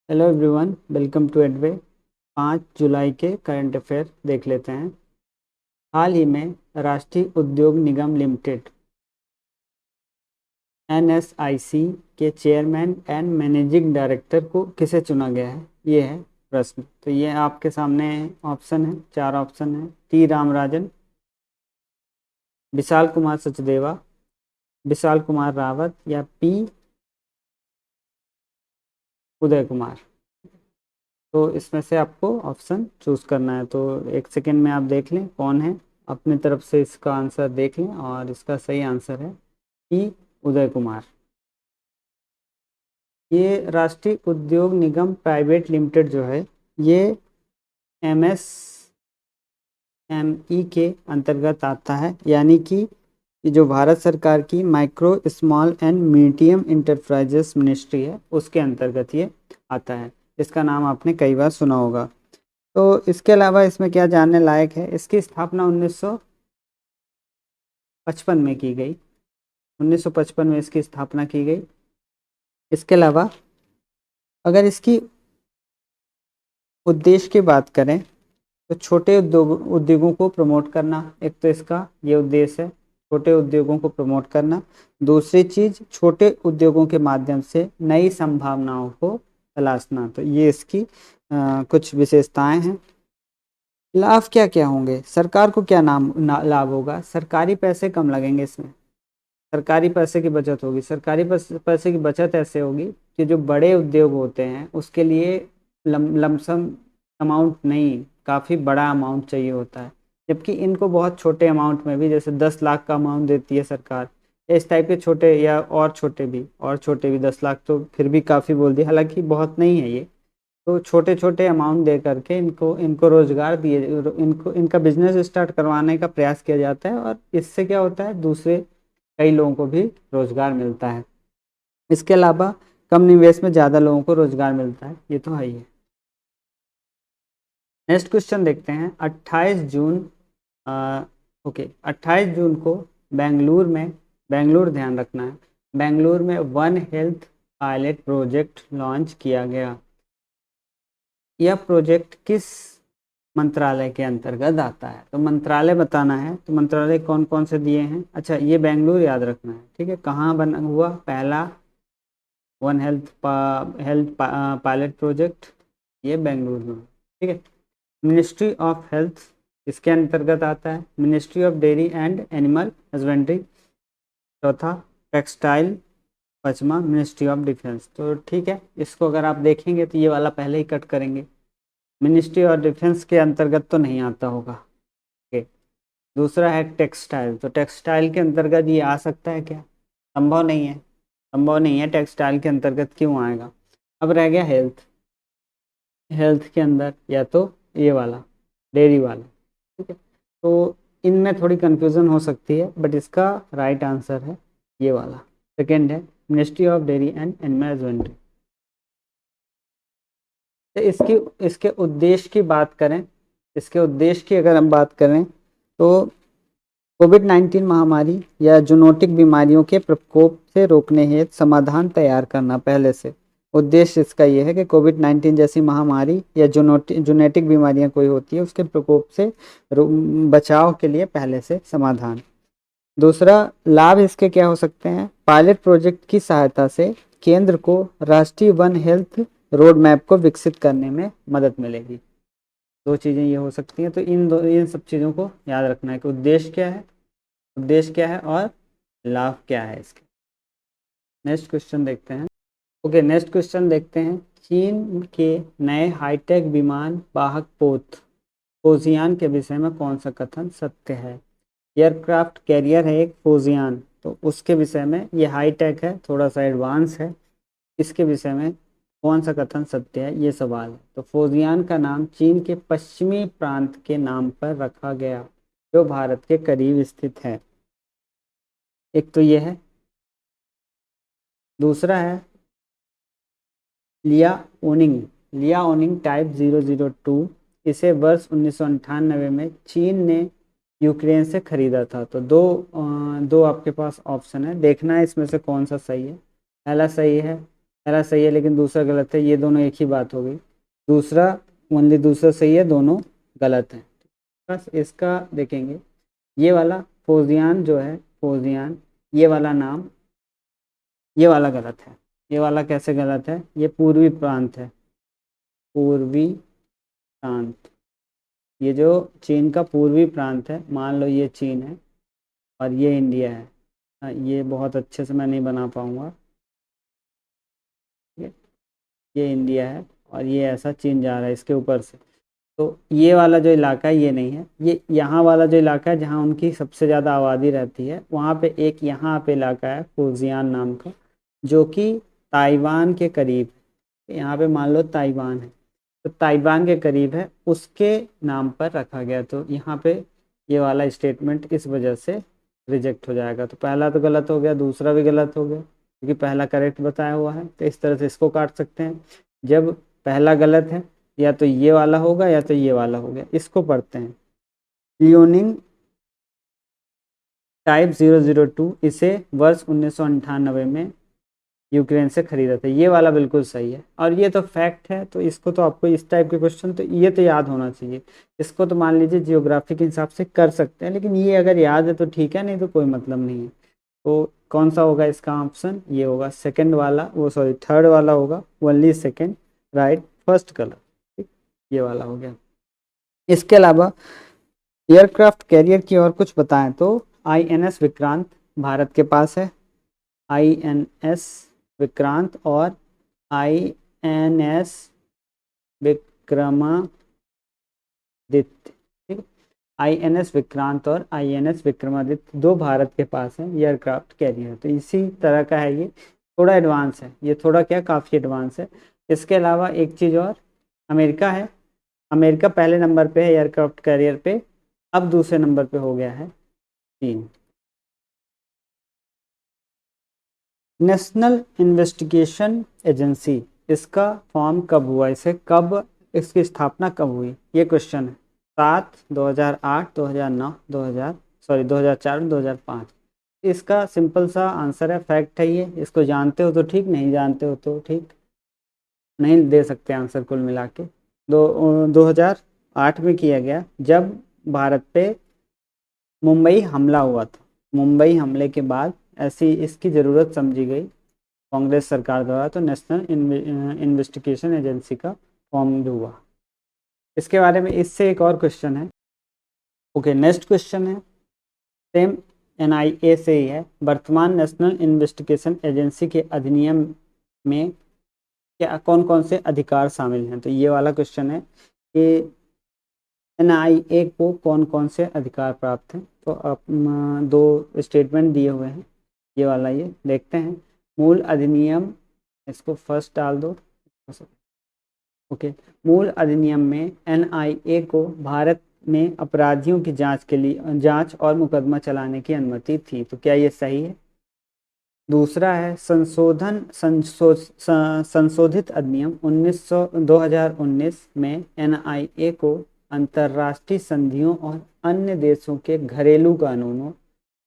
Hello everyone, welcome to एडवे। 5 जुलाई के current affair देख लेते हैं। हाल ही में राष्ट्रीय उद्योग निगम लिमिटेड एनएसआईसी के चेयरमैन एंड मैनेजिंग डायरेक्टर को किसे चुना गया है, ये है प्रश्न। तो ये आपके सामने ऑप्शन है, 4 ऑप्शन है। टी रामराजन, विशाल कुमार सचदेवा, विशाल कुमार रावत या पी उदय कुमार। तो इसमें से आपको ऑप्शन चूज करना है। तो एक सेकेंड में आप देख लें कौन है, अपनी तरफ से इसका आंसर देख लें और इसका सही आंसर है पी उदय कुमार। ये राष्ट्रीय उद्योग निगम प्राइवेट लिमिटेड जो है, ये एमएसएमई के अंतर्गत आता है, यानी कि ये जो भारत सरकार की micro small and medium enterprises ministry है, उसके अंतर्गत ये आता है। इसका नाम आपने कई बार सुना होगा। तो इसके अलावा इसमें क्या जानने लायक है, इसकी स्थापना 1955 में की गई। 1955 में इसकी स्थापना की गई। इसके अलावा अगर इसकी उद्देश्य की बात करें तो छोटे उद्योगों को प्रमोट करना, एक तो इसका ये उद्देश्य है, छोटे उद्योगों को प्रमोट करना। दूसरी चीज, छोटे उद्योगों के माध्यम से नई संभावनाओं को तलाशना। तो ये इसकी कुछ विशेषताएं हैं। लाभ क्या क्या होंगे, सरकार को क्या लाभ होगा? सरकारी पैसे कम लगेंगे इसमें, सरकारी पैसे की बचत होगी। सरकारी पैसे की बचत ऐसे होगी कि जो बड़े उद्योग होते हैं उसके लिए लमसम अमाउंट नहीं, काफ़ी बड़ा अमाउंट चाहिए होता है, जबकि इनको बहुत छोटे अमाउंट में भी, जैसे 10 लाख का अमाउंट देती है सरकार, इस टाइप के छोटे या और छोटे भी 10 लाख तो फिर भी काफ़ी बोल दिया, हालांकि बहुत नहीं है ये। तो छोटे छोटे अमाउंट दे करके इनको इनको रोजगार दिए, इनको इनका बिजनेस स्टार्ट करवाने का प्रयास किया जाता है, और इससे क्या होता है, दूसरे कई लोगों को भी रोजगार मिलता है। इसके अलावा कम निवेश में ज़्यादा लोगों को रोजगार मिलता है, ये तो है ही है। नेक्स्ट क्वेश्चन देखते हैं। 28 जून ओके 28 जून को बेंगलुरु ध्यान रखना है, बेंगलुरु में one health pilot project launch किया गया। यह प्रोजेक्ट किस मंत्रालय के अंतर्गत आता है? तो मंत्रालय बताना है। तो मंत्रालय कौन कौन से दिए हैं? अच्छा, ये बेंगलुरु याद रखना है, ठीक है। कहाँ बना हुआ? पहला वन हेल्थ पायलट प्रोजेक्ट, ये बेंगलुरु में, ठीक है। मिनिस्ट्री ऑफ हेल्थ इसके अंतर्गत आता है। Ministry of dairy and animal husbandry चौथा। टेक्सटाइल पांचवा मिनिस्ट्री ऑफ डिफेंस। तो ठीक है, इसको अगर आप देखेंगे तो ये वाला पहले ही कट करेंगे, मिनिस्ट्री ऑफ डिफेंस के अंतर्गत तो नहीं आता होगा। ओके, दूसरा है टेक्सटाइल। तो टेक्सटाइल के अंतर्गत ये आ सकता है क्या? संभव नहीं है, संभव नहीं है, टेक्सटाइल के अंतर्गत क्यों आएगा? अब रह गया हेल्थ। हेल्थ के अंदर या तो ये वाला डेयरी वाला, ठीक है। तो इनमें थोड़ी कंफ्यूजन हो सकती है, बट इसका राइट आंसर है ये वाला, सेकेंड है ministry of dairy and animal husbandry. तो इसकी इसके उद्देश्य की बात करें, इसके उद्देश्य की अगर हम बात करें तो कोविड-19 महामारी या जूनोटिक बीमारियों के प्रकोप से रोकने हेतु समाधान तैयार करना। पहले से उद्देश्य इसका ये है कि कोविड-19 जैसी महामारी या जूनोटिक बीमारियां कोई होती है, उसके प्रकोप से बचाव के लिए पहले से समाधान। दूसरा लाभ इसके क्या हो सकते हैं? पायलट प्रोजेक्ट की सहायता से केंद्र को राष्ट्रीय वन हेल्थ रोड मैप को विकसित करने में मदद मिलेगी। दो चीज़ें ये हो सकती हैं। तो इन सब चीज़ों को याद रखना है कि उद्देश्य क्या है, उद्देश्य क्या है और लाभ क्या है इसके। नेक्स्ट क्वेश्चन देखते हैं। ओके, नेक्स्ट क्वेश्चन देखते हैं। चीन के नए हाईटेक विमान वाहक पोत फोजियान के विषय में कौन सा कथन सत्य है? एयरक्राफ्ट कैरियर है एक फोजियान, तो उसके विषय में ये हाईटेक है, थोड़ा सा एडवांस है, इसके विषय में कौन सा कथन सत्य है, ये सवाल है। तो फोजियान का नाम चीन के पश्चिमी प्रांत के नाम पर रखा गया, जो भारत के करीब स्थित है। एक तो ये है। दूसरा है लियाओनिंग टाइप 002। इसे वर्ष 1998 में चीन ने यूक्रेन से खरीदा था। तो दो आपके पास ऑप्शन है, देखना है इसमें से कौन सा सही है। पहला सही है पहला सही है लेकिन दूसरा गलत है, ये दोनों एक ही बात हो गई। दूसरा ओनली दूसरा सही है, दोनों गलत हैं। बस इसका देखेंगे, ये वाला फौजियान जो है, फौजियान, ये वाला नाम, ये वाला गलत है। ये वाला कैसे गलत है? ये पूर्वी प्रांत है, पूर्वी प्रांत। ये जो चीन का पूर्वी प्रांत है, मान लो ये चीन है और ये इंडिया है। ये बहुत अच्छे से मैं नहीं बना पाऊंगा। ये इंडिया है और ये ऐसा चीन जा रहा है इसके ऊपर से। तो ये वाला जो इलाका है ये नहीं है, ये यहाँ वाला जो इलाका है जहाँ उनकी सबसे ज़्यादा आबादी रहती है, वहाँ पे एक यहाँ पे इलाका है फुजियान नाम का, जो कि ताइवान के करीब है। यहाँ पे मान लो ताइवान है, तो ताइवान के करीब है, उसके नाम पर रखा गया। तो यहाँ पे ये वाला स्टेटमेंट इस वजह से रिजेक्ट हो जाएगा। तो पहला तो गलत हो गया, दूसरा भी गलत हो गया, क्योंकि पहला करेक्ट बताया हुआ है। तो इस तरह से इसको काट सकते हैं। जब पहला गलत है, या तो ये वाला होगा या तो ये वाला हो गया। इसको पढ़ते हैं, लियोनिंग टाइप 002, इसे वर्ष 1998 में यूक्रेन से खरीदा था। ये वाला बिल्कुल सही है और ये तो फैक्ट है। तो इसको तो आपको इस टाइप के क्वेश्चन तो ये तो याद होना चाहिए। इसको तो मान लीजिए जियोग्राफी के हिसाब से कर सकते हैं, लेकिन ये अगर याद है तो ठीक है, नहीं तो कोई मतलब नहीं है। तो कौन सा होगा इसका ऑप्शन? ये होगा सेकंड वाला, वो सॉरी थर्ड वाला होगा, only second right, first colour, ठीक, ये वाला हो गया। इसके अलावा एयरक्राफ्ट कैरियर की और कुछ बताएं तो INS विक्रांत भारत के पास है, INS विक्रांत और INS विक्रमादित्य, ठीक। INS विक्रांत और INS विक्रमादित्य दो भारत के पास है एयरक्राफ्ट कैरियर। तो इसी तरह का है ये, थोड़ा एडवांस है ये, थोड़ा क्या काफ़ी एडवांस है। इसके अलावा एक चीज़ और, अमेरिका है, अमेरिका पहले नंबर पे है एयरक्राफ्ट कैरियर पे, अब दूसरे नंबर पे हो गया है चीन। नेशनल इन्वेस्टिगेशन एजेंसी, इसका फॉर्म कब हुआ, इसे कब, इसकी स्थापना कब हुई, ये क्वेश्चन है। 7, 2008, 2009, 2004, 2005। इसका सिंपल सा आंसर है, फैक्ट है ये। इसको जानते हो तो ठीक, नहीं जानते हो तो ठीक, नहीं दे सकते आंसर कुल मिला के। 2008 में किया गया, जब भारत पे मुंबई हमला हुआ था। मुंबई हमले के बाद ऐसी इसकी ज़रूरत समझी गई कांग्रेस सरकार द्वारा, तो नेशनल इन्वेस्टिगेशन एजेंसी का फॉर्म हुआ। इसके बारे में इससे एक और क्वेश्चन है। ओके, नेक्स्ट क्वेश्चन है सेम NIA से ही है। वर्तमान नेशनल इन्वेस्टिगेशन एजेंसी के अधिनियम में क्या कौन कौन से अधिकार शामिल हैं? तो ये वाला क्वेश्चन है कि NIA को कौन कौन से अधिकार प्राप्त हैं। तो आप दो स्टेटमेंट दिए हुए हैं, ये वाला ये देखते हैं। मूल अधिनियम, इसको फर्स्ट डाल दो। ओके, मूल अधिनियम में NIA को भारत में अपराधियों की जांच के लिए, जांच और मुकदमा चलाने की अनुमति थी। तो क्या ये सही है? दूसरा है संशोधित अधिनियम 2019 में NIA को अंतर्राष्ट्रीय संधियों और अन्य देशों के घरेलू कानूनों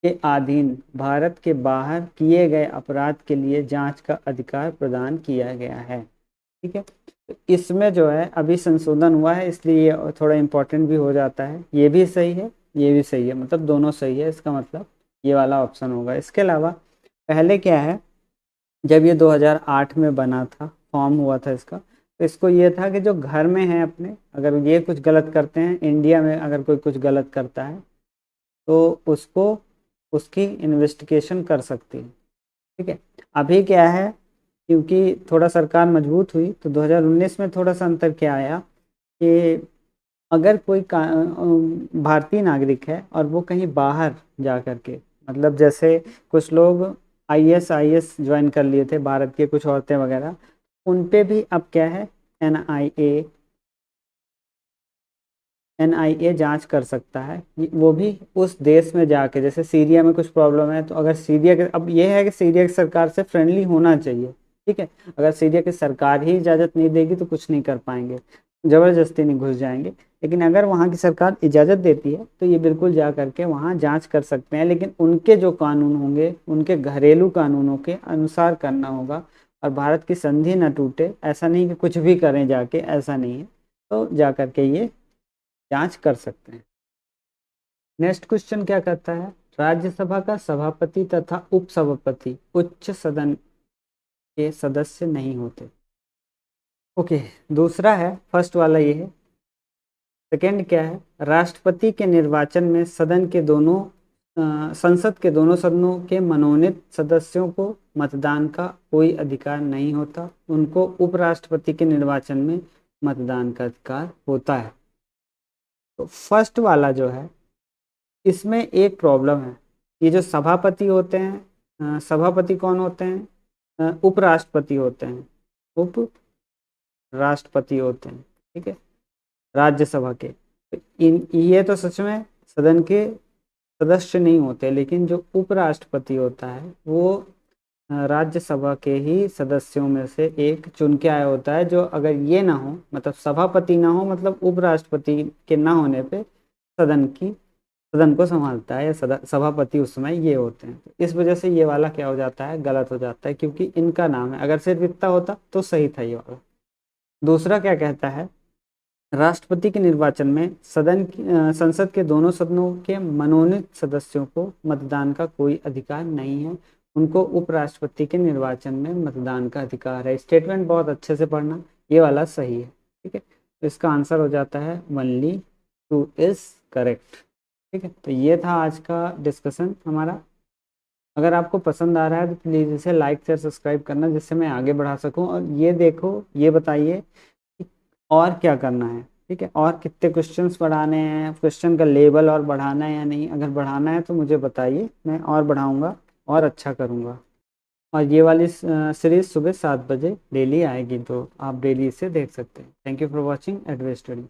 के अधीन भारत के बाहर किए गए अपराध के लिए जांच का अधिकार प्रदान किया गया है, ठीक है। तो इसमें जो है अभी संशोधन हुआ है, इसलिए ये थोड़ा इम्पोर्टेंट भी हो जाता है। ये भी सही है, ये भी सही है, मतलब दोनों सही है, इसका मतलब ये वाला ऑप्शन होगा। इसके अलावा पहले क्या है, जब ये 2008 में बना था, फॉर्म हुआ था इसका, तो इसको ये था कि जो घर में है अपने, अगर ये कुछ गलत करते हैं, इंडिया में अगर कोई कुछ गलत करता है तो उसको, उसकी इन्वेस्टिगेशन कर सकती है, ठीक है। अभी क्या है, क्योंकि थोड़ा सरकार मजबूत हुई, तो 2019 में थोड़ा सा अंतर क्या आया कि अगर कोई भारतीय नागरिक है और वो कहीं बाहर जा कर के, मतलब जैसे कुछ लोग IS ज्वाइन कर लिए थे भारत के, कुछ औरतें वगैरह, उन पे भी अब क्या है, NIA जांच कर सकता है। वो भी उस देश में जाके, जैसे सीरिया में कुछ प्रॉब्लम है, तो अगर सीरिया के, अब ये है कि सीरिया की सरकार से फ्रेंडली होना चाहिए, ठीक है। अगर सीरिया की सरकार ही इजाज़त नहीं देगी तो कुछ नहीं कर पाएंगे, ज़बरदस्ती नहीं घुस जाएंगे। लेकिन अगर वहाँ की सरकार इजाज़त देती है तो ये बिल्कुल जा करके वहाँ जांच कर सकते हैं, लेकिन उनके जो कानून होंगे, उनके घरेलू कानूनों के अनुसार करना होगा। और भारत की संधि न टूटे, ऐसा नहीं कि कुछ भी करें जाके, ऐसा नहीं है, तो जा करके ये जांच कर सकते हैं। नेक्स्ट क्वेश्चन क्या कहता है, राज्यसभा का सभापति तथा उपसभापति उच्च सदन के सदस्य नहीं होते। ओके, दूसरा है, फर्स्ट वाला ये है। सेकंड क्या है, राष्ट्रपति के निर्वाचन में संसद के दोनों सदनों के मनोनीत सदस्यों को मतदान का कोई अधिकार नहीं होता, उनको उपराष्ट्रपति के निर्वाचन में मतदान का अधिकार होता है। तो फर्स्ट वाला जो है, इसमें एक प्रॉब्लम है। ये जो सभापति होते हैं, सभापति कौन होते हैं, उपराष्ट्रपति होते हैं, उप राष्ट्रपति होते हैं, ठीक है, राज्यसभा के। ये तो सच में सदन के सदस्य नहीं होते, लेकिन जो उपराष्ट्रपति होता है वो राज्यसभा के ही सदस्यों में से एक चुन के आया होता है, जो अगर ये ना हो, मतलब सभापति ना हो, मतलब उपराष्ट्रपति के ना होने पे सदन को संभालता है, या सभापति उस समय ये होते हैं। तो इस वजह से ये वाला क्या हो जाता है, गलत हो जाता है, क्योंकि इनका नाम है। अगर सिर्फ इतना होता तो सही था ये वाला। दूसरा क्या कहता है, राष्ट्रपति के निर्वाचन में संसद के दोनों सदनों के मनोनीत सदस्यों को मतदान का कोई अधिकार नहीं है, उनको उपराष्ट्रपति के निर्वाचन में मतदान का अधिकार है। स्टेटमेंट बहुत अच्छे से पढ़ना, ये वाला सही है, ठीक है। तो इसका आंसर हो जाता है ओनली 2 इज करेक्ट, ठीक है। तो ये था आज का डिस्कशन हमारा। अगर आपको पसंद आ रहा है तो प्लीज़ इसे लाइक शेयर सब्सक्राइब करना, जिससे मैं आगे बढ़ा सकूं। और ये देखो, ये बताइए और क्या करना है, ठीक है, और कितने क्वेश्चंस बढ़ाने हैं, क्वेश्चन का लेवल और बढ़ाना है या नहीं। अगर बढ़ाना है तो मुझे बताइए, मैं और बढ़ाऊंगा और अच्छा करूंगा। और ये वाली सीरीज सुबह 7 बजे डेली आएगी, तो आप डेली इसे देख सकते हैं। थैंक यू फॉर वॉचिंग एडवेस स्टडी।